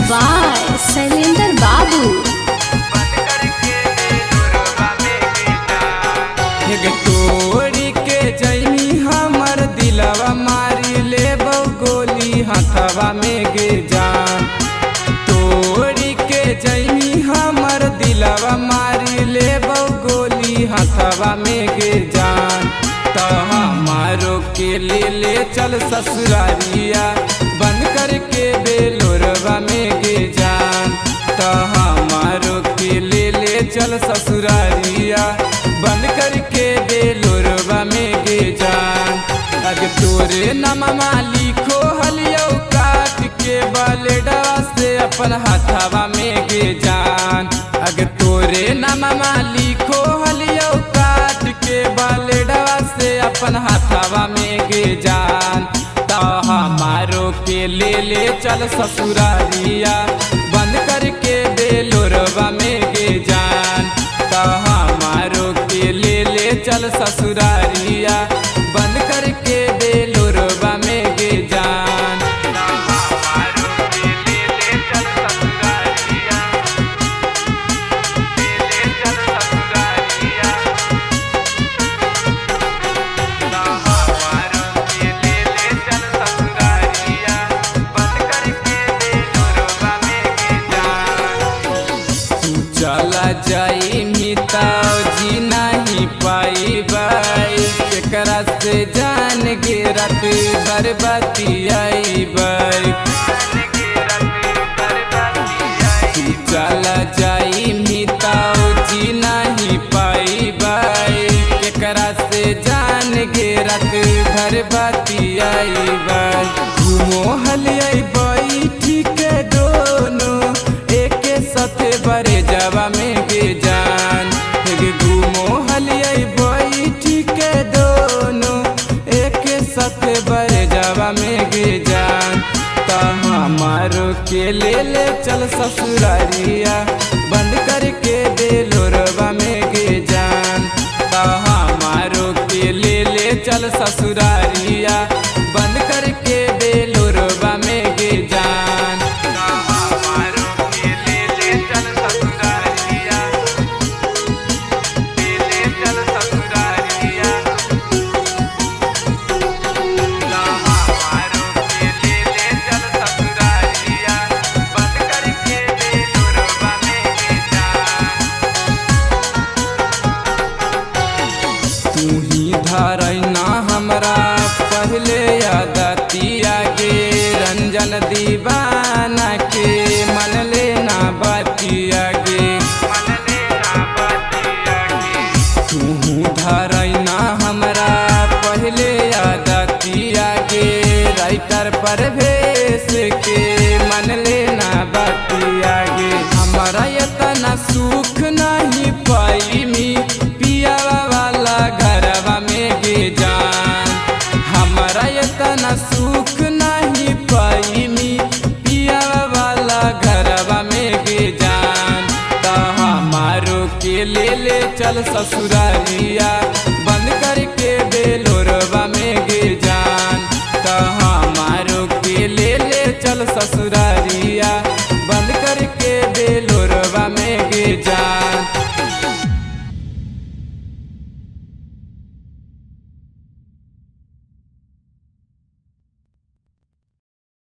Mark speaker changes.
Speaker 1: by Shailendra Babu.
Speaker 2: तोड़ी के जैनी हमर दिलवा मारी ले गोली हथवा में गे जान। तोड़ी के जैनी हमर दिलवा मारी ले गोली हथवा में गे जान। तो हमारो के ले चल ससुरारिया बंद करके बेलोरवा में गे जान। तो हमारो के ले चल ससुरारिया बंद करके बेलोरवा में गे जान। अग तोरे नममा लिखो हलियो काट के बलेडवा से अपन हाथवा में गे जान। अग तोरे नममा लिखो हलियो काट के बलेडवा से अपन हाथवा में गे जान। तो हमारो के ले चल ससुरारिया बंद करके बेलोरवा में गे जान। तो हमारो के ले चल ससुरारिया बंद करके बेलोरवा में गे जान। हमारो के ले चल ससुरारिया ले चल ससुरारिया। हमारो के ले चल ससुरारिया बंद करके बेलोरवा में गे जान। तू चला जाई जी नहीं पाई बाई केकरा से जान गिरत बरबती आई बाई। चला जाई मिताओ जी नहीं पाई बाई केकरा से जान गिरत बरबती आई बाई। घूमो हलियाई बाई ठीक दोनों एक साथे बरे जावा में गे जान। घूमो हलियाई बाई ठीक दोनों एक साथ बर जावा में गे जान। तो हमारो के ले चल ससुरारिया बंद करके बेलोरवा में गे जान। तो हमारो के ले चल ससुरारिया बंद करके बेलोरवा में गे जान। धरना हमरा पहले यादतिया गे रंजन दीवाना के मन लेना बतिया गे। तू धरना हमरा पहले यादतिया गे राइटर परवेश के मन लेना बतिया गे। हमारा इतना सुख नहीं पाई मी पिया वाला घरवा में गे जान। हमारा इतना सुख नहीं पाई मी पिया वाला घरवा में गे जान। तो हमारो के ले चल ससुरारिया बंद करके बेलोरवा में गे जान। तो हमारो के ले चल ससुरारिया बंद करके बेलोरवा में गे जान।